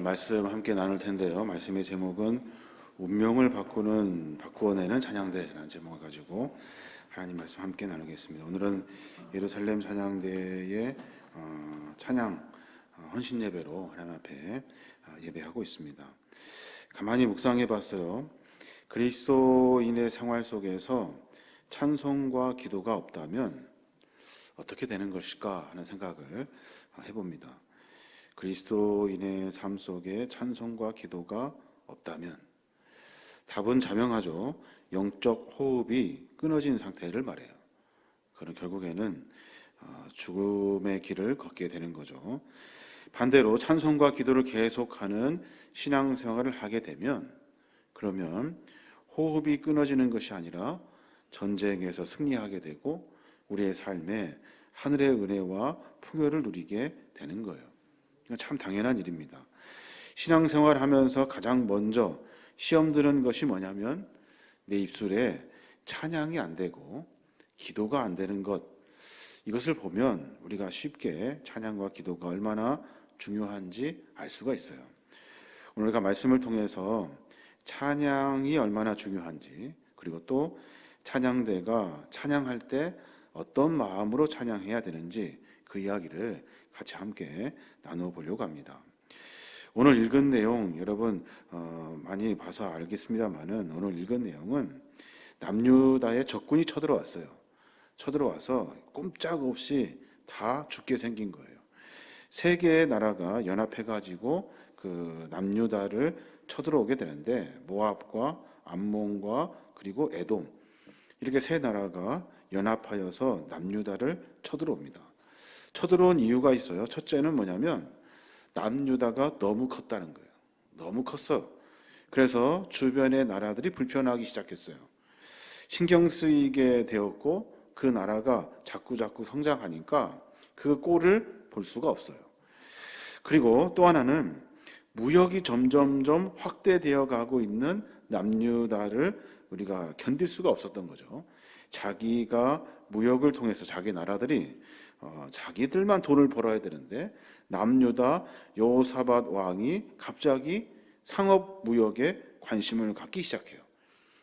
말씀 함께 나눌 텐데요. 말씀의 제목은 운명을 바꾸어내는 찬양대라는 제목을 가지고 하나님 말씀 함께 나누겠습니다. 오늘은 예루살렘 찬양대의 찬양 헌신 예배로 하나님 앞에 예배하고 있습니다. 가만히 묵상해 봤어요. 그리스도인의 생활 속에서 찬송과 기도가 없다면 어떻게 되는 것일까 하는 생각을 해봅니다. 그리스도인의 삶 속에 찬송과 기도가 없다면 답은 자명하죠. 영적 호흡이 끊어진 상태를 말해요. 그럼 결국에는 죽음의 길을 걷게 되는 거죠. 반대로 찬송과 기도를 계속하는 신앙생활을 하게 되면 그러면 호흡이 끊어지는 것이 아니라 전쟁에서 승리하게 되고 우리의 삶에 하늘의 은혜와 풍요를 누리게 되는 거예요. 참 당연한 일입니다. 신앙생활 하면서 가장 먼저 시험 드는 것이 뭐냐면 내 입술에 찬양이 안 되고 기도가 안 되는 것, 이것을 보면 우리가 쉽게 찬양과 기도가 얼마나 중요한지 알 수가 있어요. 오늘 우리가 말씀을 통해서 찬양이 얼마나 중요한지, 그리고 또 찬양대가 찬양할 때 어떤 마음으로 찬양해야 되는지 그 이야기를 같이 함께 나눠보려고 합니다. 오늘 읽은 내용 여러분 많이 봐서 알겠습니다만은 오늘 읽은 내용은 남유다의 적군이 쳐들어왔어요. 쳐들어와서 꼼짝없이 다 죽게 생긴 거예요. 세 개의 나라가 연합해가지고 그 남유다를 쳐들어오게 되는데 모압과 암몬과 그리고 에돔, 이렇게 세 나라가 연합하여서 남유다를 쳐들어옵니다. 쳐들어온 이유가 있어요. 첫째는 뭐냐면 남유다가 너무 컸다는 거예요. 너무 컸어. 그래서 주변의 나라들이 불편하기 시작했어요. 신경 쓰이게 되었고 그 나라가 자꾸 성장하니까 그 꼴을 볼 수가 없어요. 그리고 또 하나는 무역이 점점점 확대되어 가고 있는 남유다를 우리가 견딜 수가 없었던 거죠. 자기가 무역을 통해서 자기 나라들이 자기들만 돈을 벌어야 되는데 남유다 여호사밧 왕이 갑자기 상업 무역에 관심을 갖기 시작해요.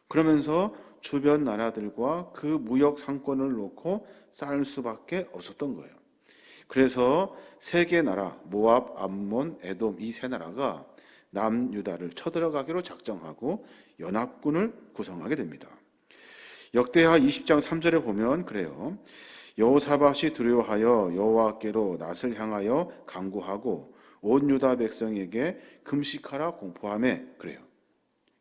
그러면서 주변 나라들과 그 무역 상권을 놓고 싸울 수밖에 없었던 거예요. 그래서 세 개 나라 모압, 암몬, 에돔 이 세 나라가 남유다를 쳐들어가기로 작정하고 연합군을 구성하게 됩니다. 역대하 20장 3절에 보면 그래요. 여호사밧이 두려워하여 여호와께로 낯을 향하여 간구하고 온 유다 백성에게 금식하라 공포하며 그래요.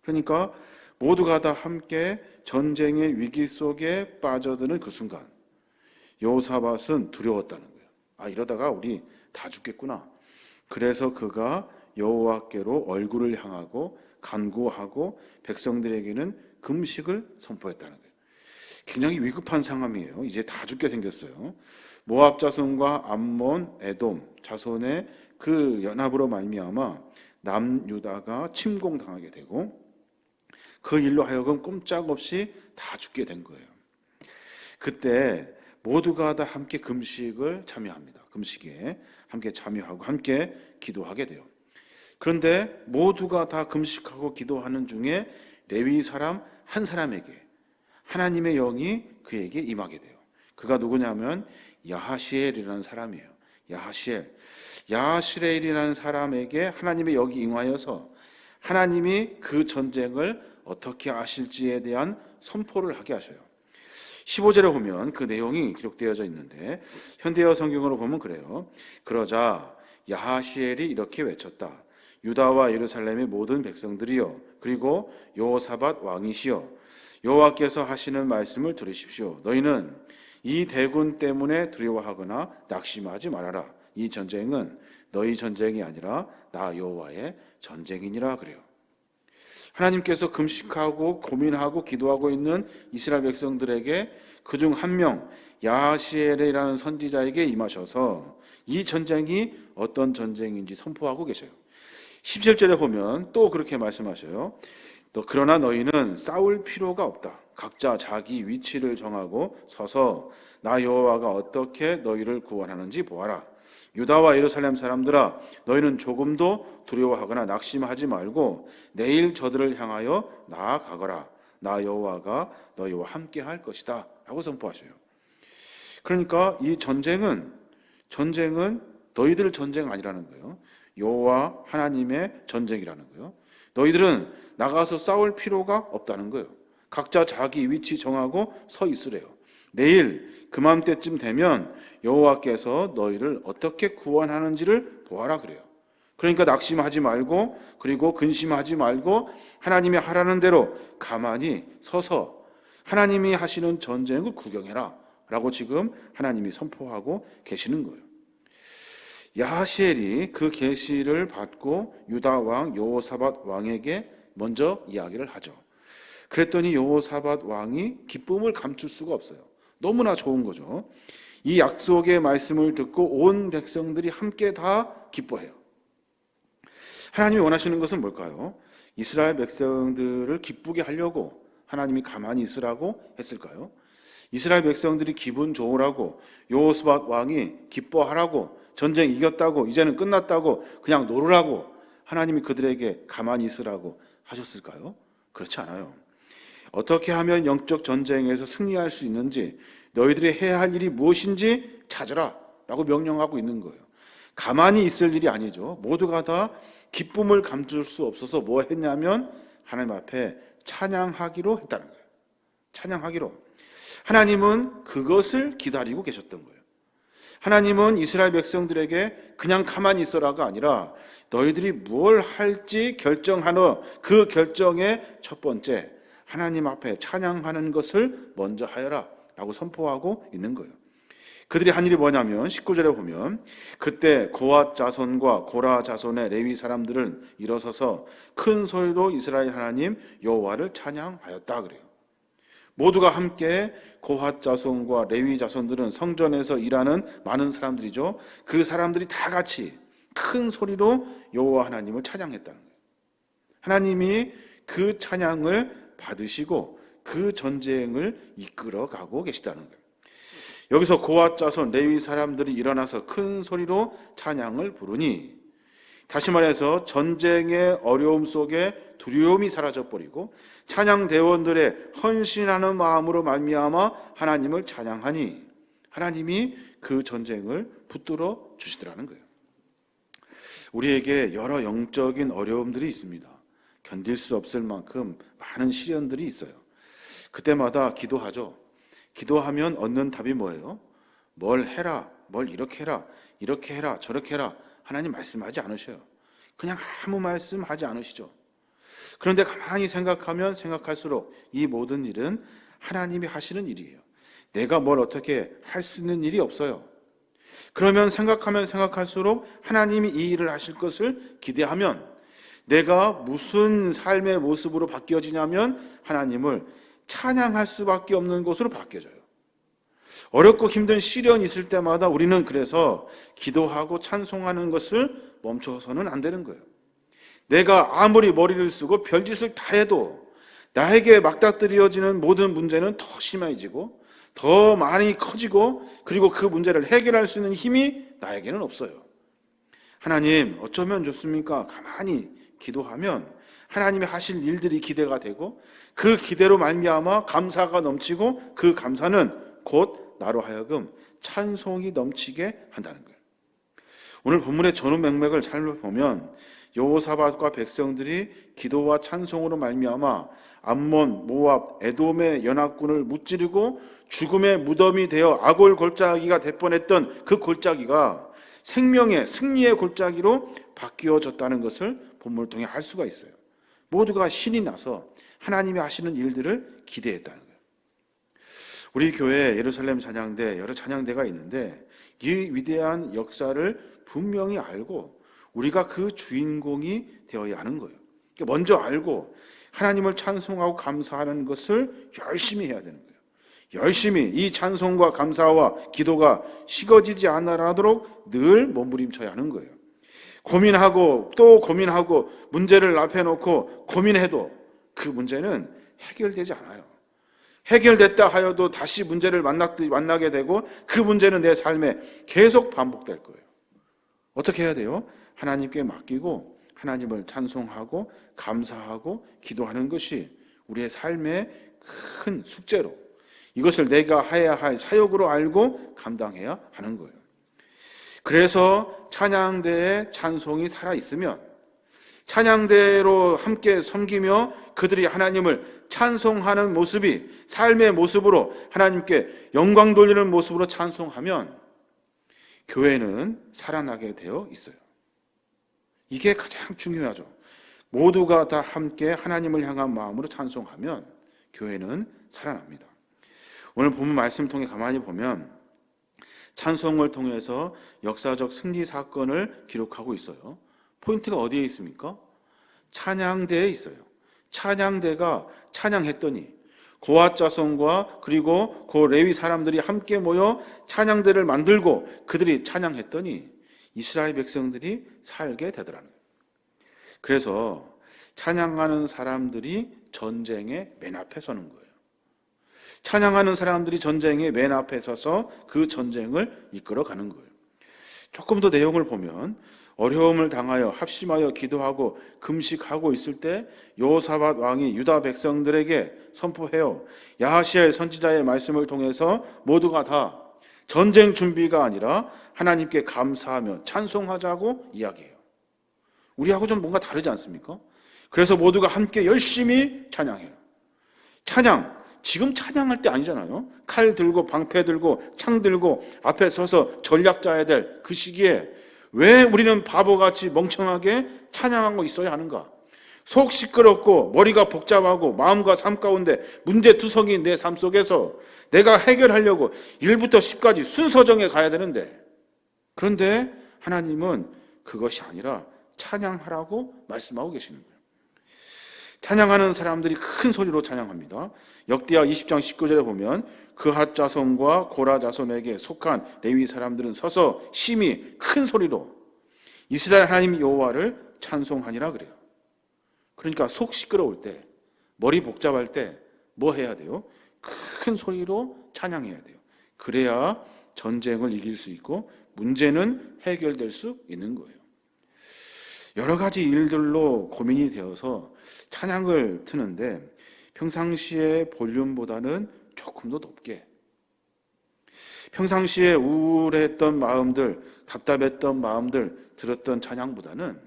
그러니까 모두가 다 함께 전쟁의 위기 속에 빠져드는 그 순간 여호사밧은 두려웠다는 거예요. 이러다가 우리 다 죽겠구나. 그래서 그가 여호와께로 얼굴을 향하고 간구하고 백성들에게는 금식을 선포했다는 거예요. 굉장히 위급한 상황이에요. 이제 다 죽게 생겼어요. 모압 자손과 암몬, 에돔 자손의 그 연합으로 말미암아 남유다가 침공당하게 되고 그 일로 하여금 꼼짝없이 다 죽게 된 거예요. 그때 모두가 다 함께 금식을 참여합니다. 금식에 함께 참여하고 함께 기도하게 돼요. 그런데 모두가 다 금식하고 기도하는 중에 레위 사람 한 사람에게 하나님의 영이 그에게 임하게 돼요. 그가 누구냐면 야하시엘이라는 사람이에요. 야하시엘이라는 사람에게 하나님의 영이 임하여서 하나님이 그 전쟁을 어떻게 하실지에 대한 선포를 하게 하셔요. 15절에 보면 그 내용이 기록되어져 있는데 현대어 성경으로 보면 그래요. 그러자 야하시엘이 이렇게 외쳤다. 유다와 예루살렘의 모든 백성들이여, 그리고 여호사밧 왕이시여, 여호와께서 하시는 말씀을 들으십시오. 너희는 이 대군 때문에 두려워하거나 낙심하지 말아라. 이 전쟁은 너희 전쟁이 아니라 나 여호와의 전쟁이니라 그래요. 하나님께서 금식하고 고민하고 기도하고 있는 이스라엘 백성들에게 그중 한 명 야하시엘이라는 선지자에게 임하셔서 이 전쟁이 어떤 전쟁인지 선포하고 계셔요. 17절에 보면 또 그렇게 말씀하셔요. 그러나 너희는 싸울 필요가 없다. 각자 자기 위치를 정하고 서서 나 여호와가 어떻게 너희를 구원하는지 보아라. 유다와 예루살렘 사람들아, 너희는 조금도 두려워하거나 낙심하지 말고 내일 저들을 향하여 나아가거라. 나 여호와가 너희와 함께 할 것이다 라고 선포하셔요. 그러니까 이 전쟁은 너희들 전쟁 아니라는 거예요. 여호와 하나님의 전쟁이라는 거예요. 너희들은 나가서 싸울 필요가 없다는 거예요. 각자 자기 위치 정하고 서 있으래요. 내일 그맘때쯤 되면 여호와께서 너희를 어떻게 구원하는지를 보아라 그래요. 그러니까 낙심하지 말고, 그리고 근심하지 말고 하나님이 하라는 대로 가만히 서서 하나님이 하시는 전쟁을 구경해라 라고 지금 하나님이 선포하고 계시는 거예요. 야하시엘이 그 계시를 받고 유다 왕 여호사밧 왕에게 먼저 이야기를 하죠. 그랬더니 여호사밧 왕이 기쁨을 감출 수가 없어요. 너무나 좋은 거죠. 이 약속의 말씀을 듣고 온 백성들이 함께 다 기뻐해요. 하나님이 원하시는 것은 뭘까요? 이스라엘 백성들을 기쁘게 하려고 하나님이 가만히 있으라고 했을까요? 이스라엘 백성들이 기분 좋으라고, 여호사밧 왕이 기뻐하라고, 전쟁 이겼다고, 이제는 끝났다고, 그냥 놀으라고 하나님이 그들에게 가만히 있으라고 하셨을까요? 그렇지 않아요. 어떻게 하면 영적 전쟁에서 승리할 수 있는지, 너희들이 해야 할 일이 무엇인지 찾으라 라고 명령하고 있는 거예요. 가만히 있을 일이 아니죠. 모두가 다 기쁨을 감출 수 없어서 뭐 했냐면 하나님 앞에 찬양하기로 했다는 거예요. 찬양하기로. 하나님은 그것을 기다리고 계셨던 거예요. 하나님은 이스라엘 백성들에게 그냥 가만히 있어라가 아니라 너희들이 뭘 할지 결정하는 그 결정의 첫 번째, 하나님 앞에 찬양하는 것을 먼저 하여라 라고 선포하고 있는 거예요. 그들이 한 일이 뭐냐면 19절에 보면 그때 고앗 자손과 고라 자손의 레위 사람들은 일어서서 큰 소리로 이스라엘 하나님 여호와를 찬양하였다 그래요. 모두가 함께, 고앗 자손과 레위 자손들은 성전에서 일하는 많은 사람들이죠. 그 사람들이 다 같이 큰 소리로 여호와 하나님을 찬양했다는 거예요. 하나님이 그 찬양을 받으시고 그 전쟁을 이끌어가고 계시다는 거예요. 여기서 고앗 자손 레위 사람들이 일어나서 큰 소리로 찬양을 부르니, 다시 말해서 전쟁의 어려움 속에 두려움이 사라져버리고 찬양 대원들의 헌신하는 마음으로 말미암아 하나님을 찬양하니 하나님이 그 전쟁을 붙들어 주시더라는 거예요. 우리에게 여러 영적인 어려움들이 있습니다. 견딜 수 없을 만큼 많은 시련들이 있어요. 그때마다 기도하죠. 기도하면 얻는 답이 뭐예요? 뭘 해라, 뭘 이렇게 해라, 이렇게 해라, 저렇게 해라. 하나님 말씀하지 않으셔요. 그냥 아무 말씀하지 않으시죠. 그런데 가만히 생각하면 생각할수록 이 모든 일은 하나님이 하시는 일이에요. 내가 뭘 어떻게 할 수 있는 일이 없어요. 그러면 생각하면 생각할수록 하나님이 이 일을 하실 것을 기대하면 내가 무슨 삶의 모습으로 바뀌어지냐면 하나님을 찬양할 수밖에 없는 것으로 바뀌어져요. 어렵고 힘든 시련이 있을 때마다 우리는 그래서 기도하고 찬송하는 것을 멈춰서는 안 되는 거예요. 내가 아무리 머리를 쓰고 별짓을 다 해도 나에게 맞닥뜨려지는 모든 문제는 더 심해지고 더 많이 커지고, 그리고 그 문제를 해결할 수 있는 힘이 나에게는 없어요. 하나님 어쩌면 좋습니까? 가만히 기도하면 하나님이 하실 일들이 기대가 되고 그 기대로 말미암아 감사가 넘치고 그 감사는 곧 나로 하여금 찬송이 넘치게 한다는 거예요. 오늘 본문의 전후 맥락을 잘 보면 여호사밧과 백성들이 기도와 찬송으로 말미암아 암몬, 모압, 에돔의 연합군을 무찌르고 죽음의 무덤이 되어 아골 골짜기가 될 뻔했던 그 골짜기가 생명의 승리의 골짜기로 바뀌어졌다는 것을 본문을 통해 알 수가 있어요. 모두가 신이 나서 하나님이 하시는 일들을 기대했다는 거예요. 우리 교회 예루살렘 찬양대, 여러 찬양대가 있는데 이 위대한 역사를 분명히 알고 우리가 그 주인공이 되어야 하는 거예요. 먼저 알고 하나님을 찬송하고 감사하는 것을 열심히 해야 되는 거예요. 열심히 이 찬송과 감사와 기도가 식어지지 않도록 늘 몸부림쳐야 하는 거예요. 고민하고 또 고민하고 문제를 앞에 놓고 고민해도 그 문제는 해결되지 않아요. 해결됐다 하여도 다시 문제를 만나게 되고 그 문제는 내 삶에 계속 반복될 거예요. 어떻게 해야 돼요? 하나님께 맡기고 하나님을 찬송하고 감사하고 기도하는 것이 우리의 삶의 큰 숙제로, 이것을 내가 해야 할 사역으로 알고 감당해야 하는 거예요. 그래서 찬양대의 찬송이 살아있으면 찬양대로 함께 섬기며 그들이 하나님을 찬송하는 모습이 삶의 모습으로 하나님께 영광 돌리는 모습으로 찬송하면 교회는 살아나게 되어 있어요. 이게 가장 중요하죠. 모두가 다 함께 하나님을 향한 마음으로 찬송하면 교회는 살아납니다. 오늘 본문 말씀 통해 가만히 보면 찬송을 통해서 역사적 승리 사건을 기록하고 있어요. 포인트가 어디에 있습니까? 찬양대에 있어요. 찬양대가 찬양했더니 고핫 자손과 그리고 그 레위 사람들이 함께 모여 찬양대를 만들고 그들이 찬양했더니 이스라엘 백성들이 살게 되더라는 거예요. 그래서 찬양하는 사람들이 전쟁의 맨 앞에 서는 거예요. 찬양하는 사람들이 전쟁의 맨 앞에 서서 그 전쟁을 이끌어가는 거예요. 조금 더 내용을 보면 어려움을 당하여 합심하여 기도하고 금식하고 있을 때 여호사밧 왕이 유다 백성들에게 선포해요. 야하시엘 선지자의 말씀을 통해서 모두가 다 전쟁 준비가 아니라 하나님께 감사하며 찬송하자고 이야기해요. 우리하고 좀 뭔가 다르지 않습니까? 그래서 모두가 함께 열심히 찬양해요. 찬양, 지금 찬양할 때 아니잖아요. 칼 들고 방패 들고 창 들고 앞에 서서 전략 짜야 될 그 시기에 왜 우리는 바보같이 멍청하게 찬양하고 있어야 하는가? 속 시끄럽고 머리가 복잡하고 마음과 삶 가운데 문제투성이인 내 삶 속에서 내가 해결하려고 1부터 10까지 순서정에 가야 되는데, 그런데 하나님은 그것이 아니라 찬양하라고 말씀하고 계시는 거예요. 찬양하는 사람들이 큰 소리로 찬양합니다. 역대하 20장 19절에 보면 그핫 자손과 고라 자손에게 속한 레위 사람들은 서서 심히 큰 소리로 이스라엘 하나님 여호와를 찬송하니라 그래요. 그러니까 속 시끄러울 때, 머리 복잡할 때 뭐 해야 돼요? 큰 소리로 찬양해야 돼요. 그래야 전쟁을 이길 수 있고 문제는 해결될 수 있는 거예요. 여러 가지 일들로 고민이 되어서 찬양을 트는데 평상시의 볼륨보다는 조금 더 높게, 평상시에 우울했던 마음들, 답답했던 마음들 들었던 찬양보다는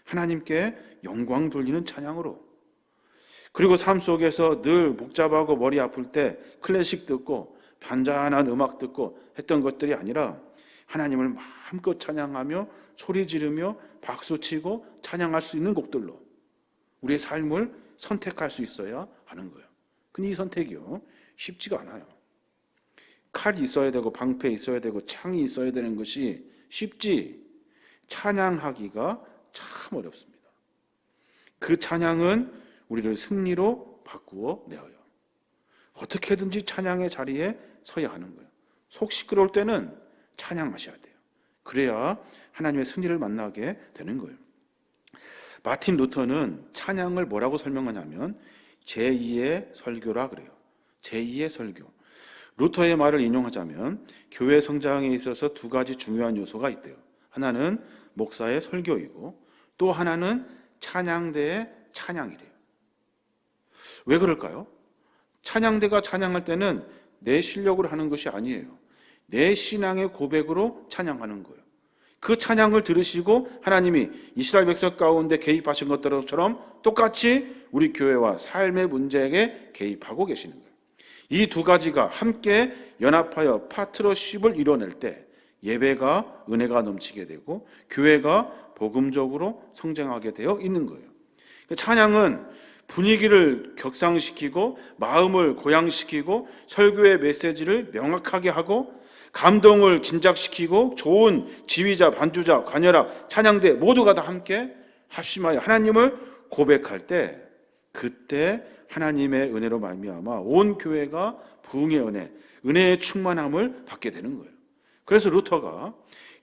하나님께 영광 돌리는 찬양으로, 그리고 삶 속에서 늘 복잡하고 머리 아플 때 클래식 듣고 잔잔한 음악 듣고 했던 것들이 아니라 하나님을 마음껏 찬양하며 소리 지르며 박수치고 찬양할 수 있는 곡들로 우리의 삶을 선택할 수 있어야 하는 거예요. 근데 이 선택이요, 쉽지가 않아요. 칼이 있어야 되고 방패 있어야 되고 창이 있어야 되는 것이 쉽지, 찬양하기가 참 어렵습니다. 그 찬양은 우리를 승리로 바꾸어 내어요. 어떻게든지 찬양의 자리에 서야 하는 거예요. 속 시끄러울 때는 찬양하셔야 돼요. 그래야 하나님의 승리를 만나게 되는 거예요. 마틴 루터는 찬양을 뭐라고 설명하냐면 제2의 설교라 그래요. 제2의 설교. 루터의 말을 인용하자면 교회 성장에 있어서 두 가지 중요한 요소가 있대요. 하나는 목사의 설교이고 또 하나는 찬양대의 찬양이래요. 왜 그럴까요? 찬양대가 찬양할 때는 내 실력으로 하는 것이 아니에요. 내 신앙의 고백으로 찬양하는 거예요. 그 찬양을 들으시고 하나님이 이스라엘 백성 가운데 개입하신 것처럼 똑같이 우리 교회와 삶의 문제에 개입하고 계시는 거예요. 이 두 가지가 함께 연합하여 파트너십을 이뤄낼 때 예배가 은혜가 넘치게 되고 교회가 복음적으로 성장하게 되어 있는 거예요. 찬양은 분위기를 격상시키고 마음을 고양시키고 설교의 메시지를 명확하게 하고 감동을 진작시키고 좋은 지휘자, 반주자, 관여라, 찬양대 모두가 다 함께 합심하여 하나님을 고백할 때 그때 하나님의 은혜로 말미암아 온 교회가 부흥의 은혜, 은혜의 충만함을 받게 되는 거예요. 그래서 루터가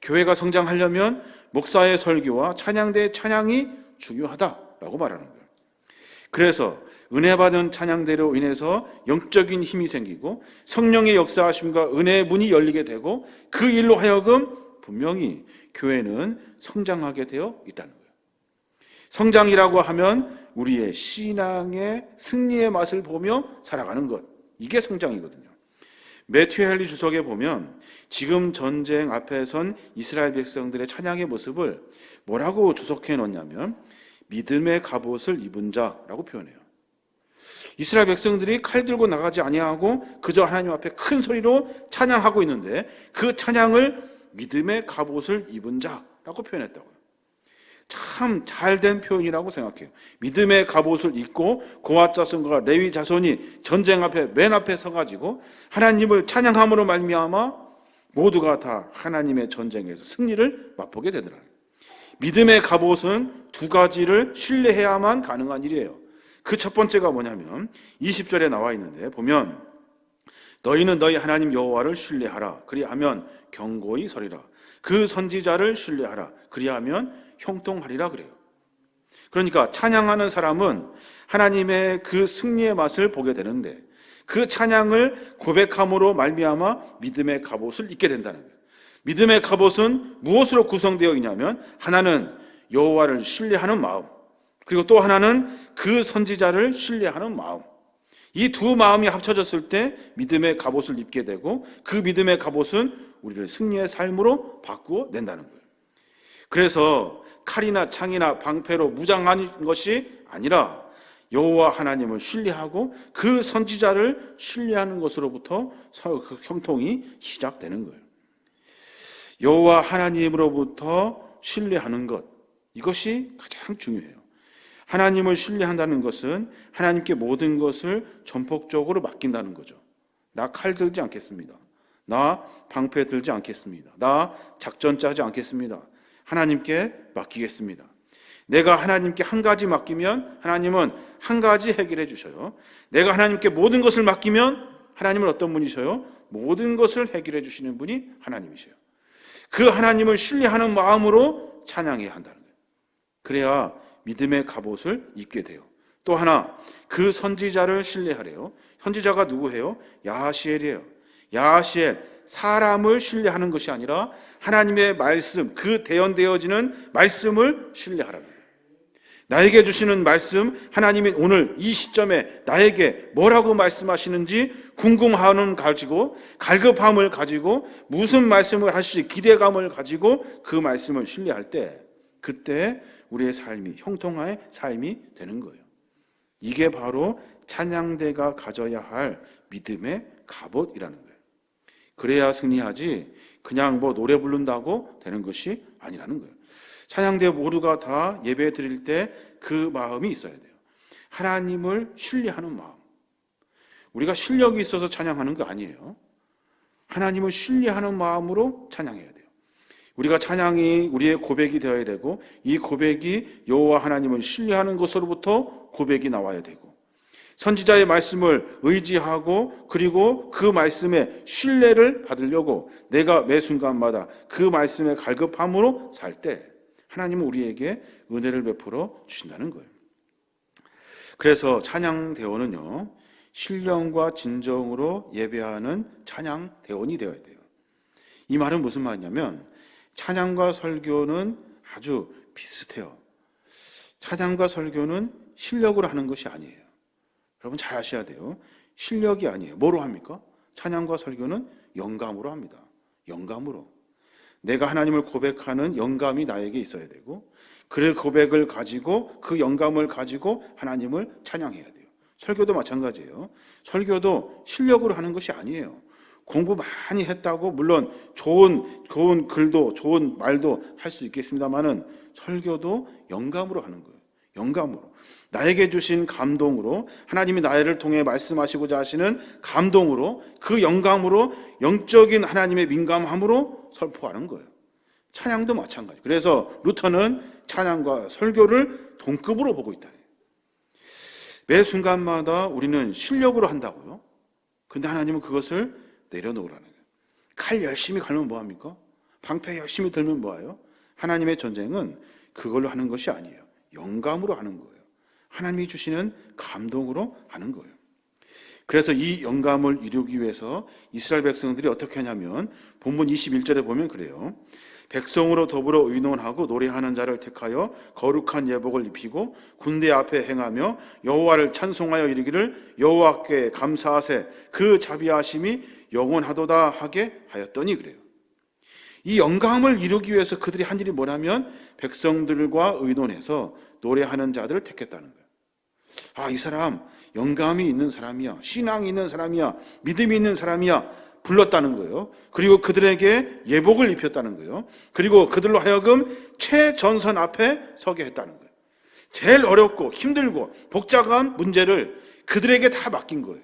교회가 성장하려면 목사의 설교와 찬양대의 찬양이 중요하다라고 말하는 거예요. 그래서 은혜 받은 찬양대로 인해서 영적인 힘이 생기고 성령의 역사하심과 은혜의 문이 열리게 되고 그 일로 하여금 분명히 교회는 성장하게 되어 있다는 거예요. 성장이라고 하면 우리의 신앙의 승리의 맛을 보며 살아가는 것, 이게 성장이거든요. 매튜 헨리 주석에 보면 지금 전쟁 앞에 선 이스라엘 백성들의 찬양의 모습을 뭐라고 주석해 놓냐면 믿음의 갑옷을 입은 자라고 표현해요. 이스라엘 백성들이 칼 들고 나가지 아니하고 그저 하나님 앞에 큰 소리로 찬양하고 있는데 그 찬양을 믿음의 갑옷을 입은 자라고 표현했다고요. 참 잘된 표현이라고 생각해요. 믿음의 갑옷을 입고 고핫 자손과 레위 자손이 전쟁 앞에 맨 앞에 서가지고 하나님을 찬양함으로 말미암아 모두가 다 하나님의 전쟁에서 승리를 맛보게 되더라고요. 믿음의 갑옷은 두 가지를 신뢰해야만 가능한 일이에요. 그 첫 번째가 뭐냐면 20절에 나와 있는데 보면 너희는 너희 하나님 여호와를 신뢰하라. 그리하면 견고히 서리라. 그 선지자를 신뢰하라. 그리하면 형통하리라 그래요. 그러니까 찬양하는 사람은 하나님의 그 승리의 맛을 보게 되는데 그 찬양을 고백함으로 말미암아 믿음의 갑옷을 입게 된다는 거예요. 믿음의 갑옷은 무엇으로 구성되어 있냐면 하나는 여호와를 신뢰하는 마음, 그리고 또 하나는 그 선지자를 신뢰하는 마음. 이 두 마음이 합쳐졌을 때 믿음의 갑옷을 입게 되고 그 믿음의 갑옷은 우리를 승리의 삶으로 바꾸어 낸다는 거예요. 그래서 칼이나 창이나 방패로 무장한 것이 아니라 여호와 하나님을 신뢰하고 그 선지자를 신뢰하는 것으로부터 그 형통이 시작되는 거예요. 여호와 하나님으로부터 신뢰하는 것, 이것이 가장 중요해요. 하나님을 신뢰한다는 것은 하나님께 모든 것을 전폭적으로 맡긴다는 거죠. 나 칼 들지 않겠습니다. 나 방패 들지 않겠습니다. 나 작전 짜지 않겠습니다. 하나님께 맡기겠습니다. 내가 하나님께 한 가지 맡기면 하나님은 한 가지 해결해 주셔요. 내가 하나님께 모든 것을 맡기면 하나님은 어떤 분이셔요? 모든 것을 해결해 주시는 분이 하나님이셔요. 그 하나님을 신뢰하는 마음으로 찬양해야 한다는 거예요. 그래야 믿음의 갑옷을 입게 돼요. 또 하나, 그 선지자를 신뢰하래요. 선지자가 누구예요? 야하시엘이에요. 야하시엘, 사람을 신뢰하는 것이 아니라 하나님의 말씀, 그 대언되어지는 말씀을 신뢰하라는 거예요. 나에게 주시는 말씀, 하나님이 오늘 이 시점에 나에게 뭐라고 말씀하시는지 궁금함을 가지고, 갈급함을 가지고, 무슨 말씀을 하실지 기대감을 가지고 그 말씀을 신뢰할 때, 그때 우리의 삶이 형통의 삶이 되는 거예요. 이게 바로 찬양대가 가져야 할 믿음의 갑옷이라는 거예요. 그래야 승리하지 그냥 노래 부른다고 되는 것이 아니라는 거예요. 찬양대 모두가 다 예배 드릴 때 그 마음이 있어야 돼요. 하나님을 신뢰하는 마음. 우리가 실력이 있어서 찬양하는 거 아니에요. 하나님을 신뢰하는 마음으로 찬양해야 돼요. 우리가 찬양이 우리의 고백이 되어야 되고 이 고백이 여호와 하나님을 신뢰하는 것으로부터 고백이 나와야 되고 선지자의 말씀을 의지하고 그리고 그 말씀에 신뢰를 받으려고 내가 매 순간마다 그 말씀에 갈급함으로 살 때 하나님은 우리에게 은혜를 베풀어 주신다는 거예요. 그래서 찬양 대원은요, 신령과 진정으로 예배하는 찬양 대원이 되어야 돼요. 이 말은 무슨 말이냐면 찬양과 설교는 아주 비슷해요. 찬양과 설교는 실력으로 하는 것이 아니에요. 여러분 잘 아셔야 돼요. 실력이 아니에요. 뭐로 합니까? 찬양과 설교는 영감으로 합니다. 영감으로. 내가 하나님을 고백하는 영감이 나에게 있어야 되고 그 고백을 가지고 그 영감을 가지고 하나님을 찬양해야 돼요. 설교도 마찬가지예요. 설교도 실력으로 하는 것이 아니에요. 공부 많이 했다고 물론 좋은 글도 좋은 말도 할 수 있겠습니다만은 설교도 영감으로 하는 거예요. 영감으로. 나에게 주신 감동으로 하나님이 나를 통해 말씀하시고자 하시는 감동으로 그 영감으로 영적인 하나님의 민감함으로 설포하는 거예요. 찬양도 마찬가지. 그래서 루터는 찬양과 설교를 동급으로 보고 있다. 매 순간마다 우리는 실력으로 한다고요. 근데 하나님은 그것을 내려놓으라는 거예요. 칼 열심히 갈면 뭐합니까? 방패 열심히 들면 뭐예요? 하나님의 전쟁은 그걸로 하는 것이 아니에요. 영감으로 하는 거예요. 하나님이 주시는 감동으로 하는 거예요. 그래서 이 영감을 이루기 위해서 이스라엘 백성들이 어떻게 하냐면 본문 21절에 보면 그래요. 백성으로 더불어 의논하고 노래하는 자를 택하여 거룩한 예복을 입히고 군대 앞에 행하며 여호와를 찬송하여 이르기를 여호와께 감사하세 그 자비하심이 영원하도다 하게 하였더니 그래요. 이 영감을 이루기 위해서 그들이 한 일이 뭐냐면 백성들과 의논해서 노래하는 자들을 택했다는 거예요. 이 사람 영감이 있는 사람이야, 신앙이 있는 사람이야, 믿음이 있는 사람이야 불렀다는 거예요. 그리고 그들에게 예복을 입혔다는 거예요. 그리고 그들로 하여금 최전선 앞에 서게 했다는 거예요. 제일 어렵고 힘들고 복잡한 문제를 그들에게 다 맡긴 거예요.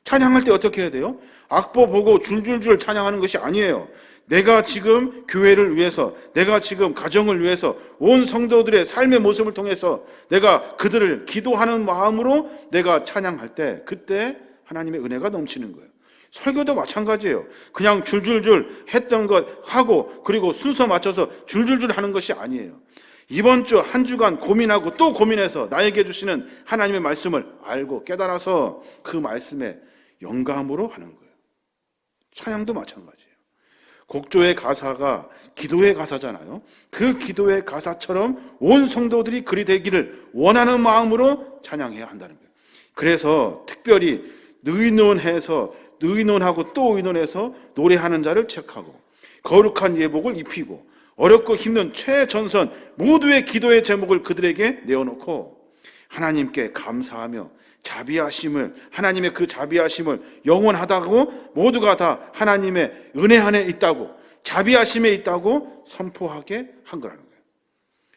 찬양할 때 어떻게 해야 돼요? 악보 보고 줄줄줄 찬양하는 것이 아니에요. 내가 지금 교회를 위해서, 내가 지금 가정을 위해서 온 성도들의 삶의 모습을 통해서 내가 그들을 기도하는 마음으로 내가 찬양할 때 그때 하나님의 은혜가 넘치는 거예요. 설교도 마찬가지예요. 그냥 줄줄줄 했던 것 하고 그리고 순서 맞춰서 줄줄줄 하는 것이 아니에요. 이번 주 한 주간 고민하고 또 고민해서 나에게 주시는 하나님의 말씀을 알고 깨달아서 그 말씀에 영감으로 하는 거예요. 찬양도 마찬가지예요. 곡조의 가사가 기도의 가사잖아요. 그 기도의 가사처럼 온 성도들이 그리 되기를 원하는 마음으로 찬양해야 한다는 거예요. 그래서 특별히 의논하고 또 의논해서 노래하는 자를 책하고 거룩한 예복을 입히고 어렵고 힘든 최전선 모두의 기도의 제목을 그들에게 내어놓고 하나님께 감사하며 하나님의 그 자비하심을 영원하다고 모두가 다 하나님의 은혜 안에 있다고 자비하심에 있다고 선포하게 한 거라는 거예요.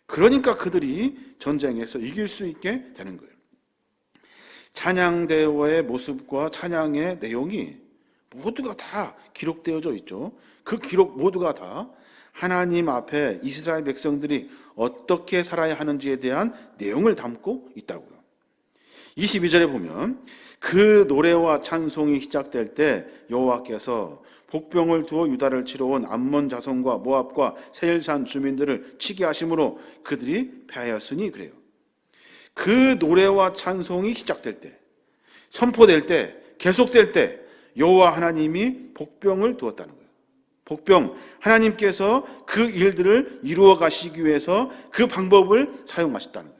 그러니까 그들이 전쟁에서 이길 수 있게 되는 거예요. 찬양대회의 모습과 찬양의 내용이 모두가 다 기록되어져 있죠. 그 기록 모두가 다 하나님 앞에 이스라엘 백성들이 어떻게 살아야 하는지에 대한 내용을 담고 있다고요. 22절에 보면 그 노래와 찬송이 시작될 때 여호와께서 복병을 두어 유다를 치러 온 암몬 자손과 모압과 세일산 주민들을 치게 하심으로 그들이 패하였으니 그래요. 그 노래와 찬송이 시작될 때, 선포될 때, 계속될 때 여호와 하나님이 복병을 두었다는 거예요. 복병, 하나님께서 그 일들을 이루어 가시기 위해서 그 방법을 사용하셨다는 거예요.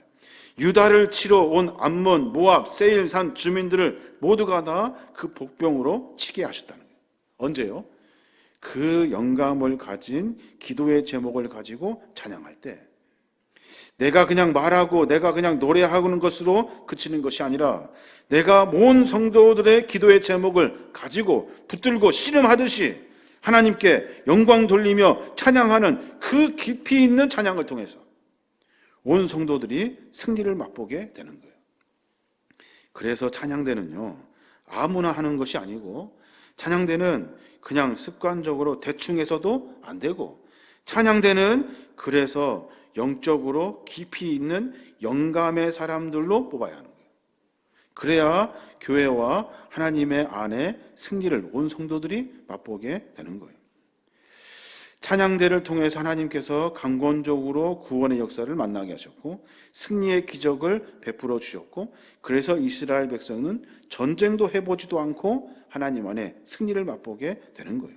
유다를 치러 온 암몬, 모압, 세일산 주민들을 모두가 다 그 복병으로 치게 하셨다는 거예요. 언제요? 그 영감을 가진 기도의 제목을 가지고 찬양할 때 내가 그냥 말하고 내가 그냥 노래하는 것으로 그치는 것이 아니라 내가 모든 성도들의 기도의 제목을 가지고 붙들고 씨름하듯이 하나님께 영광 돌리며 찬양하는 그 깊이 있는 찬양을 통해서 온 성도들이 승리를 맛보게 되는 거예요. 그래서 찬양대는요, 아무나 하는 것이 아니고 찬양대는 그냥 습관적으로 대충 해서도 안 되고 찬양대는 그래서 영적으로 깊이 있는 영감의 사람들로 뽑아야 하는 거예요. 그래야 교회와 하나님의 안에 승리를 온 성도들이 맛보게 되는 거예요. 찬양대를 통해서 하나님께서 강권적으로 구원의 역사를 만나게 하셨고 승리의 기적을 베풀어 주셨고 그래서 이스라엘 백성은 전쟁도 해보지도 않고 하나님 안에 승리를 맛보게 되는 거예요.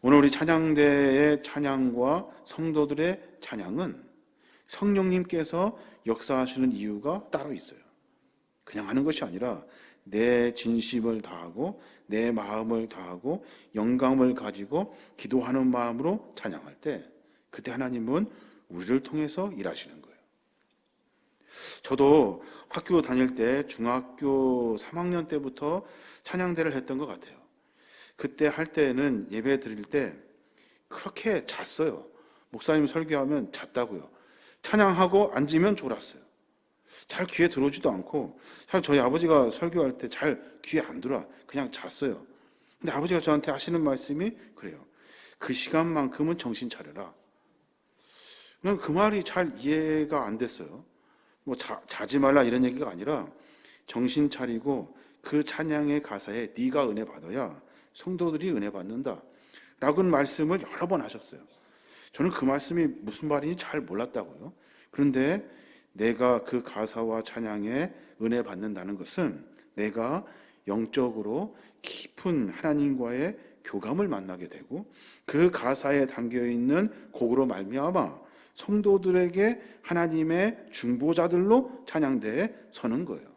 오늘 우리 찬양대의 찬양과 성도들의 찬양은 성령님께서 역사하시는 이유가 따로 있어요. 그냥 하는 것이 아니라 내 진심을 다하고 내 마음을 다하고 영감을 가지고 기도하는 마음으로 찬양할 때 그때 하나님은 우리를 통해서 일하시는 거예요. 저도 학교 다닐 때 중학교 3학년 때부터 찬양대를 했던 것 같아요. 그때 할 때는 예배 드릴 때 그렇게 잤어요. 목사님 설교하면 잤다고요. 찬양하고 앉으면 졸았어요. 잘 귀에 들어오지도 않고 사실 저희 아버지가 설교할 때 잘 귀에 안 들어와. 그냥 잤어요. 근데 아버지가 저한테 하시는 말씀이 그래요. 그 시간만큼은 정신 차려라. 난 그 말이 잘 이해가 안 됐어요. 뭐 자지 말라 이런 얘기가 아니라 정신 차리고 그 찬양의 가사에 네가 은혜 받아야 성도들이 은혜 받는다 라고는 말씀을 여러 번 하셨어요. 저는 그 말씀이 무슨 말인지 잘 몰랐다고요. 그런데 내가 그 가사와 찬양에 은혜 받는다는 것은 내가 영적으로 깊은 하나님과의 교감을 만나게 되고 그 가사에 담겨 있는 곡으로 말미암아 성도들에게 하나님의 중보자들로 찬양대에 서는 거예요.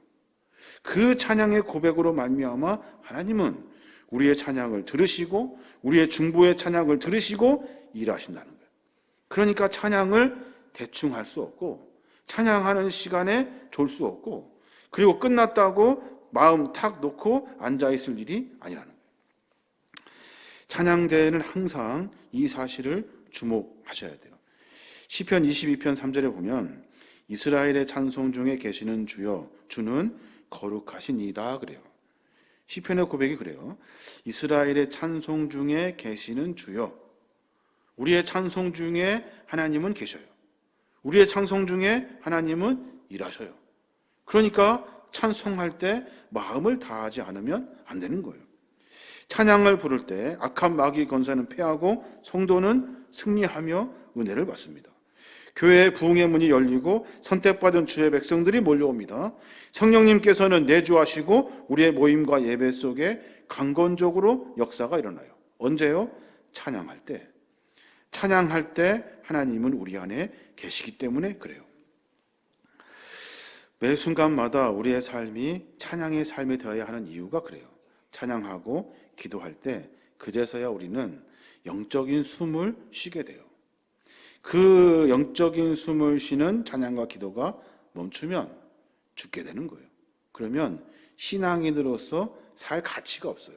그 찬양의 고백으로 말미암아 하나님은 우리의 찬양을 들으시고 우리의 중보의 찬양을 들으시고 일하신다는 거예요. 그러니까 찬양을 대충 할 수 없고 찬양하는 시간에 졸 수 없고 그리고 끝났다고 마음 탁 놓고 앉아있을 일이 아니라는 거예요. 찬양대회는 항상 이 사실을 주목하셔야 돼요. 시편 22편 3절에 보면 이스라엘의 찬송 중에 계시는 주여 주는 거룩하신 이다 그래요. 시편의 고백이 그래요. 이스라엘의 찬송 중에 계시는 주여. 우리의 찬송 중에 하나님은 계셔요. 우리의 찬송 중에 하나님은 일하셔요. 그러니까 찬송할 때 마음을 다하지 않으면 안 되는 거예요. 찬양을 부를 때 악한 마귀 권세는 패하고 성도는 승리하며 은혜를 받습니다. 교회의 부흥의 문이 열리고 선택받은 주의 백성들이 몰려옵니다. 성령님께서는 내주하시고 우리의 모임과 예배 속에 강건적으로 역사가 일어나요. 언제요? 찬양할 때. 찬양할 때 하나님은 우리 안에 계시기 때문에 그래요. 매 순간마다 우리의 삶이 찬양의 삶이 되어야 하는 이유가 그래요. 찬양하고 기도할 때 그제서야 우리는 영적인 숨을 쉬게 돼요. 그 영적인 숨을 쉬는 찬양과 기도가 멈추면 죽게 되는 거예요. 그러면 신앙인으로서 살 가치가 없어요.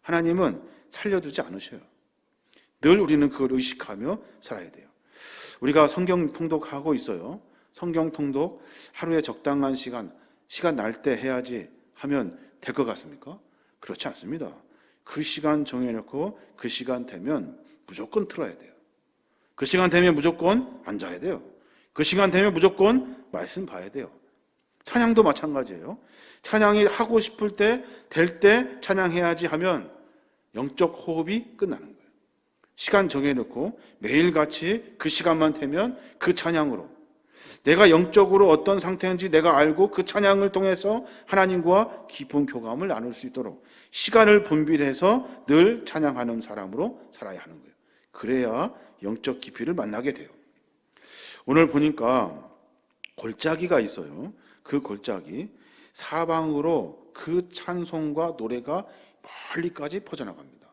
하나님은 살려두지 않으셔요. 늘 우리는 그걸 의식하며 살아야 돼요. 우리가 성경 통독하고 있어요. 성경 통독 하루에 적당한 시간 날 때 해야지 하면 될 것 같습니까? 그렇지 않습니다. 그 시간 정해놓고 그 시간 되면 무조건 틀어야 돼요. 그 시간 되면 무조건 앉아야 돼요. 그 시간 되면 무조건 말씀 봐야 돼요. 찬양도 마찬가지예요. 찬양이 하고 싶을 때, 될 때 찬양해야지 하면 영적 호흡이 끝나는 거예요. 시간 정해놓고 매일같이 그 시간만 되면 그 찬양으로 내가 영적으로 어떤 상태인지 내가 알고 그 찬양을 통해서 하나님과 깊은 교감을 나눌 수 있도록 시간을 분별해서 늘 찬양하는 사람으로 살아야 하는 거예요. 그래야 영적 깊이를 만나게 돼요. 오늘 보니까 골짜기가 있어요. 그 골짜기 사방으로 그 찬송과 노래가 멀리까지 퍼져나갑니다.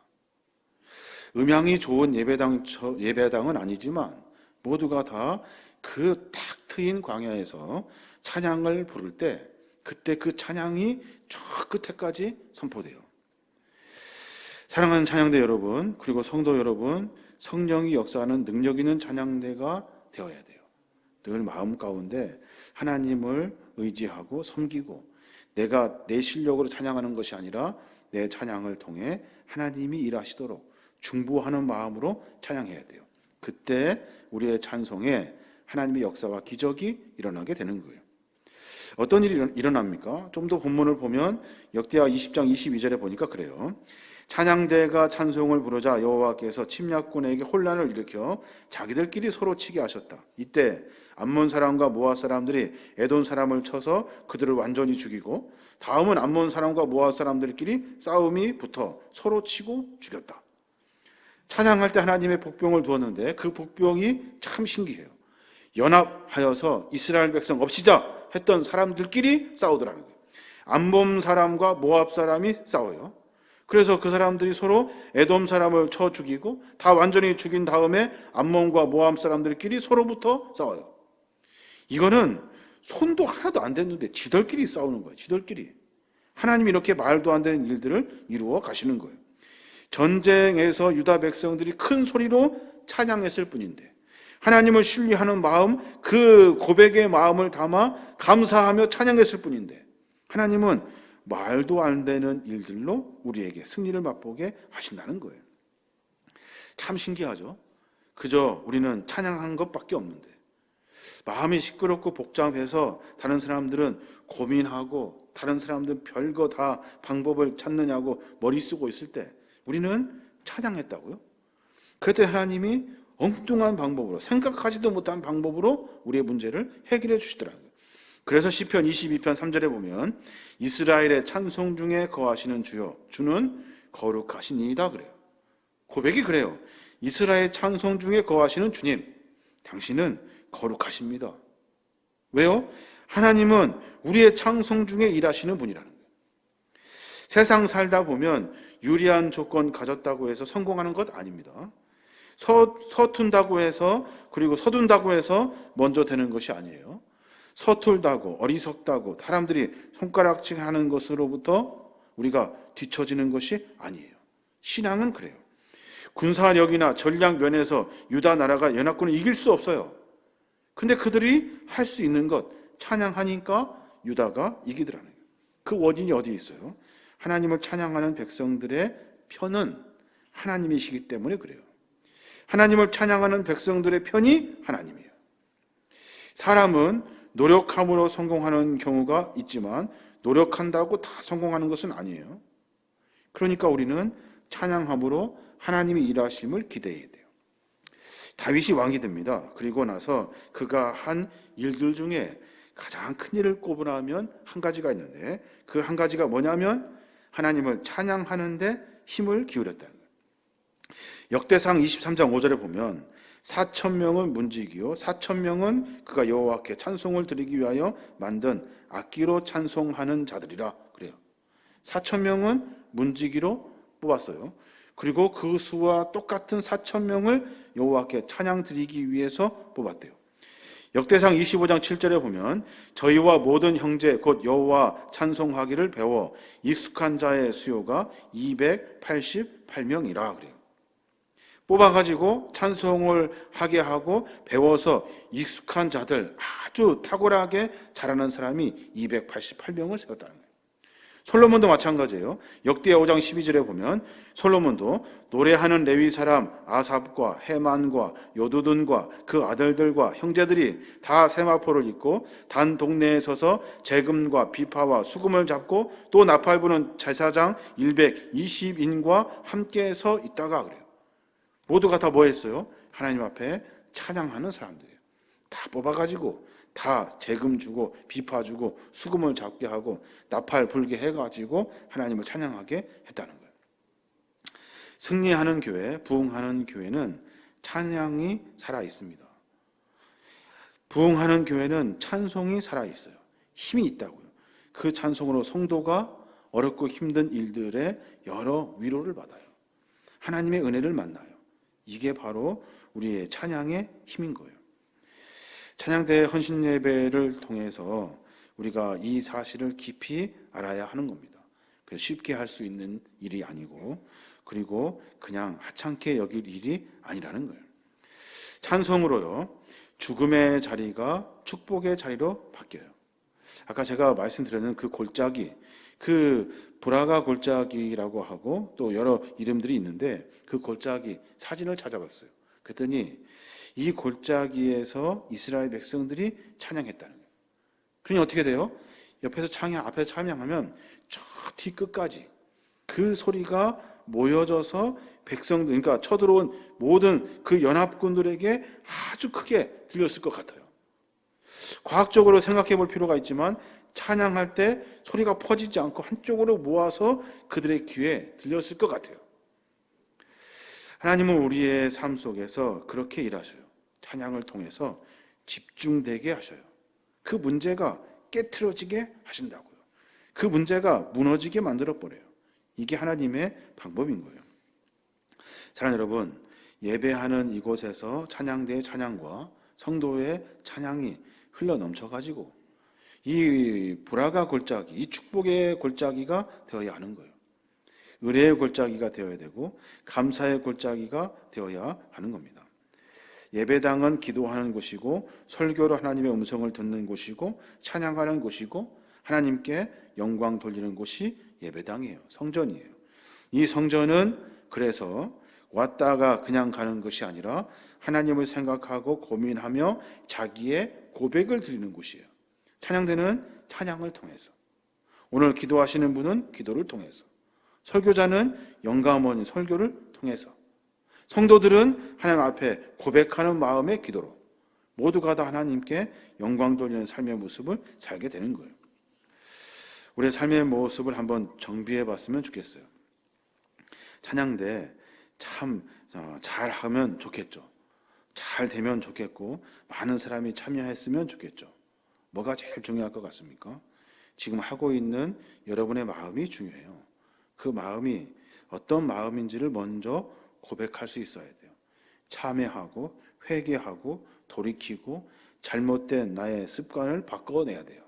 음향이 좋은 예배당은 아니지만 모두가 다 그 탁 트인 광야에서 찬양을 부를 때 그때 그 찬양이 저 끝에까지 선포돼요. 사랑하는 찬양대 여러분, 그리고 성도 여러분, 성령이 역사하는 능력 있는 찬양대가 되어야 돼요. 늘 마음 가운데 하나님을 의지하고 섬기고 내가 내 실력으로 찬양하는 것이 아니라 내 찬양을 통해 하나님이 일하시도록 중보하는 마음으로 찬양해야 돼요. 그때 우리의 찬송에 하나님의 역사와 기적이 일어나게 되는 거예요. 어떤 일이 일어납니까? 좀 더 본문을 보면 역대하 20장 22절에 보니까 그래요. 찬양대가 찬송을 부르자 여호와께서 침략군에게 혼란을 일으켜 자기들끼리 서로 치게 하셨다. 이때 암몬 사람과 모압 사람들이 에돔 사람을 쳐서 그들을 완전히 죽이고 다음은 암몬 사람과 모압 사람들끼리 싸움이 붙어 서로 치고 죽였다. 찬양할 때 하나님의 복병을 두었는데 그 복병이 참 신기해요. 연합하여서 이스라엘 백성 없이자 했던 사람들끼리 싸우더라는 거예요. 암몬 사람과 모압 사람이 싸워요. 그래서 그 사람들이 서로 에돔 사람을 쳐 죽이고 다 완전히 죽인 다음에 암몬과 모압 사람들끼리 서로부터 싸워요. 이거는 손도 하나도 안 됐는데 지들끼리 싸우는 거예요. 지들끼리. 하나님이 이렇게 말도 안 되는 일들을 이루어 가시는 거예요. 전쟁에서 유다 백성들이 큰 소리로 찬양했을 뿐인데 하나님을 신뢰하는 마음, 그 고백의 마음을 담아 감사하며 찬양했을 뿐인데 하나님은 말도 안 되는 일들로 우리에게 승리를 맛보게 하신다는 거예요. 참 신기하죠? 그저 우리는 찬양하는 것밖에 없는데 마음이 시끄럽고 복잡해서 다른 사람들은 고민하고 다른 사람들은 별거 다 방법을 찾느냐고 머리 쓰고 있을 때 우리는 찬양했다고요? 그때 하나님이 엉뚱한 방법으로, 생각하지도 못한 방법으로 우리의 문제를 해결해 주시더라고요. 그래서 시편 22편 3절에 보면 이스라엘의 찬송 중에 거하시는 주여, 주는 거룩하시니이다 그래요. 고백이 그래요. 이스라엘 찬송 중에 거하시는 주님, 당신은 거룩하십니다. 왜요? 하나님은 우리의 찬송 중에 일하시는 분이라는 거예요. 세상 살다 보면 유리한 조건 가졌다고 해서 성공하는 것 아닙니다. 서툰다고 해서, 그리고 서둔다고 해서 먼저 되는 것이 아니에요. 서툴다고 어리석다고 사람들이 손가락질하는 것으로부터 우리가 뒤처지는 것이 아니에요. 신앙은 그래요. 군사력이나 전략 면에서 유다 나라가 연합군을 이길 수 없어요. 근데 그들이 할 수 있는 것, 찬양하니까 유다가 이기더라는 거예요. 그 원인이 어디에 있어요? 하나님을 찬양하는 백성들의 편은 하나님이시기 때문에 그래요. 하나님을 찬양하는 백성들의 편이 하나님이에요. 사람은 노력함으로 성공하는 경우가 있지만 노력한다고 다 성공하는 것은 아니에요. 그러니까 우리는 찬양함으로 하나님이 일하심을 기대해야 돼요. 다윗이 왕이 됩니다. 그리고 나서 그가 한 일들 중에 가장 큰 일을 꼽으라면 한 가지가 있는데, 그 한 가지가 뭐냐면 하나님을 찬양하는데 힘을 기울였다는 거예요. 역대상 23장 5절에 보면 4,000명은 문지기요 4,000명은 그가 여호와께 찬송을 드리기 위하여 만든 악기로 찬송하는 자들이라 그래요. 4,000명은 문지기로 뽑았어요. 그리고 그 수와 똑같은 4,000명을 여호와께 찬양 드리기 위해서 뽑았대요. 역대상 25장 7절에 보면 저희와 모든 형제 곧 여호와 찬송하기를 배워 익숙한 자의 수요가 288명이라 그래요. 뽑아가지고 찬송을 하게 하고 배워서 익숙한 자들, 아주 탁월하게 잘하는 사람이 288명을 세웠다는 거예요. 솔로몬도 마찬가지예요. 역대 5장 12절에 보면 솔로몬도 노래하는 레위 사람 아삽과 헤만과 요두둔과 그 아들들과 형제들이 다 세마포를 입고 단 동네에 서서 재금과 비파와 수금을 잡고 또 나팔 부는 제사장 120인과 함께 서 있다가 그래요. 모두가 다 뭐 했어요? 하나님 앞에 찬양하는 사람들이에요. 다 뽑아가지고 다 재금 주고 비파 주고 수금을 잡게 하고 나팔 불게 해가지고 하나님을 찬양하게 했다는 거예요. 승리하는 교회, 부흥하는 교회는 찬양이 살아있습니다. 부흥하는 교회는 찬송이 살아있어요. 힘이 있다고요. 그 찬송으로 성도가 어렵고 힘든 일들에 여러 위로를 받아요. 하나님의 은혜를 만나요. 이게 바로 우리의 찬양의 힘인 거예요. 찬양대 헌신 예배를 통해서 우리가 이 사실을 깊이 알아야 하는 겁니다. 그래서 쉽게 할 수 있는 일이 아니고, 그리고 그냥 하찮게 여길 일이 아니라는 거예요. 찬송으로요, 죽음의 자리가 축복의 자리로 바뀌어요. 아까 제가 말씀드렸는 그 골짜기, 그 브라가 골짜기라고 하고 또 여러 이름들이 있는데 그 골짜기 사진을 찾아봤어요. 그랬더니 이 골짜기에서 이스라엘 백성들이 찬양했다는 거예요. 그러니 어떻게 돼요? 옆에서 앞에서 찬양하면 저 뒤끝까지 그 소리가 모여져서 백성들, 그러니까 쳐들어온 모든 그 연합군들에게 아주 크게 들렸을 것 같아요. 과학적으로 생각해 볼 필요가 있지만 찬양할 때 소리가 퍼지지 않고 한쪽으로 모아서 그들의 귀에 들렸을 것 같아요. 하나님은 우리의 삶 속에서 그렇게 일하셔요. 찬양을 통해서 집중되게 하셔요. 그 문제가 깨트려지게 하신다고요. 그 문제가 무너지게 만들어버려요. 이게 하나님의 방법인 거예요. 사랑하는 여러분, 예배하는 이곳에서 찬양대의 찬양과 성도의 찬양이 흘러넘쳐가지고 이 브라가 골짜기, 이 축복의 골짜기가 되어야 하는 거예요. 의뢰의 골짜기가 되어야 되고 감사의 골짜기가 되어야 하는 겁니다. 예배당은 기도하는 곳이고 설교로 하나님의 음성을 듣는 곳이고 찬양하는 곳이고 하나님께 영광 돌리는 곳이 예배당이에요. 성전이에요. 이 성전은 그래서 왔다가 그냥 가는 것이 아니라 하나님을 생각하고 고민하며 자기의 고백을 드리는 곳이에요. 찬양대는 찬양을 통해서, 오늘 기도하시는 분은 기도를 통해서, 설교자는 영감 없는 설교를 통해서, 성도들은 하나님 앞에 고백하는 마음의 기도로 모두가 다 하나님께 영광 돌리는 삶의 모습을 살게 되는 거예요. 우리의 삶의 모습을 한번 정비해 봤으면 좋겠어요. 찬양대 참 잘하면 좋겠죠. 잘 되면 좋겠고 많은 사람이 참여했으면 좋겠죠. 뭐가 제일 중요할 것 같습니까? 지금 하고 있는 여러분의 마음이 중요해요. 그 마음이 어떤 마음인지를 먼저 고백할 수 있어야 돼요. 참회하고 회개하고 돌이키고 잘못된 나의 습관을 바꿔내야 돼요.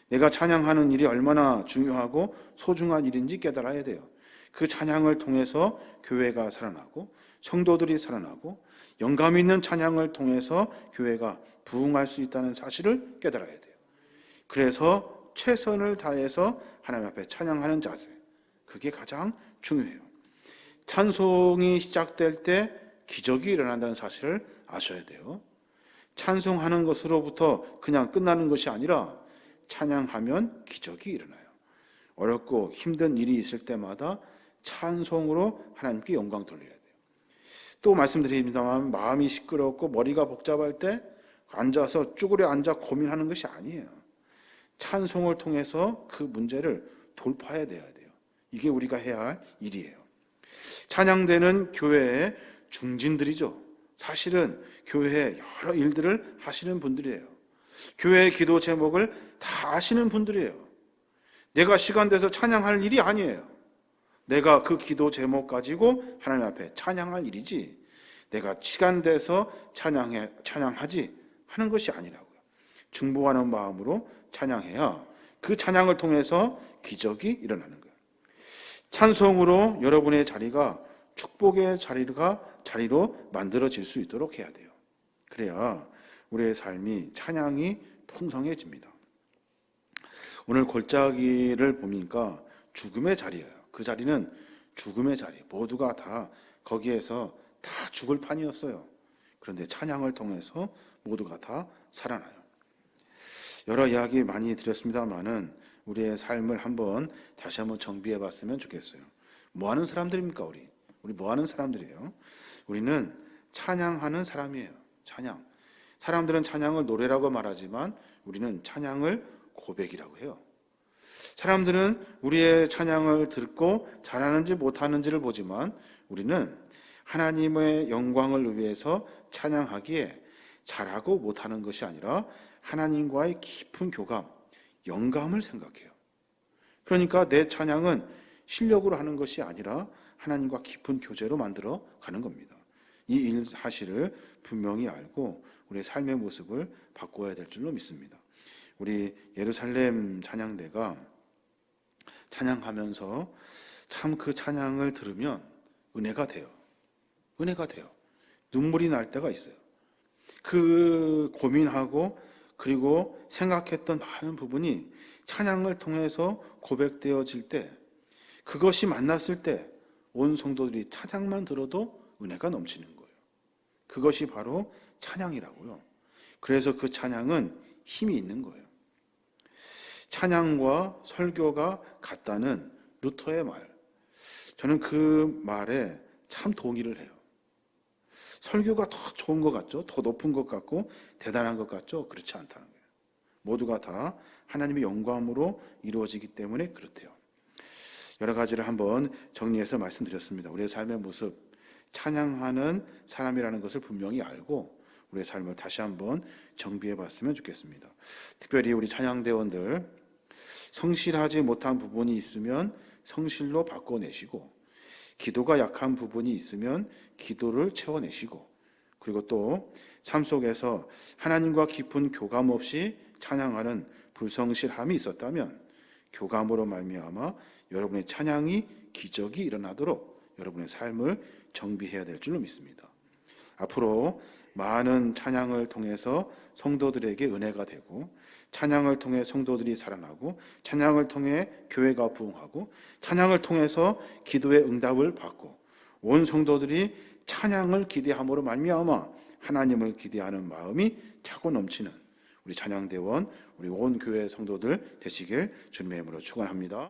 내가 찬양하는 일이 얼마나 중요하고 소중한 일인지 깨달아야 돼요. 그 찬양을 통해서 교회가 살아나고 성도들이 살아나고 영감 있는 찬양을 통해서 교회가 부흥할 수 있다는 사실을 깨달아야 돼요. 그래서 최선을 다해서 하나님 앞에 찬양하는 자세, 그게 가장 중요해요. 찬송이 시작될 때 기적이 일어난다는 사실을 아셔야 돼요. 찬송하는 것으로부터 그냥 끝나는 것이 아니라 찬양하면 기적이 일어나요. 어렵고 힘든 일이 있을 때마다 찬송으로 하나님께 영광 돌려야 돼요. 또 말씀드립니다만 마음이 시끄럽고 머리가 복잡할 때 앉아서 쭈그려 앉아 고민하는 것이 아니에요. 찬송을 통해서 그 문제를 돌파해야 돼요. 이게 우리가 해야 할 일이에요. 찬양대는 교회의 중진들이죠. 사실은 교회에 여러 일들을 하시는 분들이에요. 교회의 기도 제목을 다 아시는 분들이에요. 내가 시간 돼서 찬양할 일이 아니에요. 내가 그 기도 제목 가지고 하나님 앞에 찬양할 일이지 내가 시간 돼서 찬양하지 하는 것이 아니라고요. 중보하는 마음으로 찬양해야 그 찬양을 통해서 기적이 일어나는 거예요. 찬송으로 여러분의 자리가 축복의 자리로 만들어질 수 있도록 해야 돼요. 그래야 우리의 삶이 찬양이 풍성해집니다. 오늘 골짜기를 보니까 죽음의 자리예요. 그 자리는 죽음의 자리. 모두가 다 거기에서 다 죽을 판이었어요. 그런데 찬양을 통해서 모두가 다 살아나요. 여러 이야기 많이 드렸습니다만은 우리의 삶을 다시 한번 정비해 봤으면 좋겠어요. 뭐 하는 사람들입니까, 우리 뭐 하는 사람들이에요? 우리는 찬양하는 사람이에요. 찬양. 사람들은 찬양을 노래라고 말하지만 우리는 찬양을 고백이라고 해요. 사람들은 우리의 찬양을 듣고 잘하는지 못하는지를 보지만 우리는 하나님의 영광을 위해서 찬양하기에 잘하고 못하는 것이 아니라 하나님과의 깊은 교감, 영감을 생각해요. 그러니까 내 찬양은 실력으로 하는 것이 아니라 하나님과 깊은 교제로 만들어 가는 겁니다. 이 사실을 분명히 알고 우리의 삶의 모습을 바꿔야 될 줄로 믿습니다. 우리 예루살렘 찬양대가 찬양하면서 참 그 찬양을 들으면 은혜가 돼요. 은혜가 돼요. 눈물이 날 때가 있어요. 그 고민하고 그리고 생각했던 많은 부분이 찬양을 통해서 고백되어질 때 그것이 만났을 때 온 성도들이 찬양만 들어도 은혜가 넘치는 거예요. 그것이 바로 찬양이라고요. 그래서 그 찬양은 힘이 있는 거예요. 찬양과 설교가 같다는 루터의 말. 저는 그 말에 참 동의를 해요. 설교가 더 좋은 것 같죠? 더 높은 것 같고 대단한 것 같죠? 그렇지 않다는 거예요. 모두가 다 하나님의 영광으로 이루어지기 때문에 그렇대요. 여러 가지를 한번 정리해서 말씀드렸습니다. 우리의 삶의 모습, 찬양하는 사람이라는 것을 분명히 알고 우리의 삶을 다시 한번 정비해 봤으면 좋겠습니다. 특별히 우리 찬양대원들 성실하지 못한 부분이 있으면 성실로 바꿔내시고 기도가 약한 부분이 있으면 기도를 채워내시고 그리고 또 삶 속에서 하나님과 깊은 교감 없이 찬양하는 불성실함이 있었다면 교감으로 말미암아 여러분의 찬양이 기적이 일어나도록 여러분의 삶을 정비해야 될 줄로 믿습니다. 앞으로 많은 찬양을 통해서 성도들에게 은혜가 되고 찬양을 통해 성도들이 살아나고 찬양을 통해 교회가 부흥하고 찬양을 통해서 기도의 응답을 받고 온 성도들이 찬양을 기대함으로 말미암아 하나님을 기대하는 마음이 차고 넘치는 우리 찬양대원, 우리 온 교회 성도들 되시길 주님의 이름으로 축원합니다.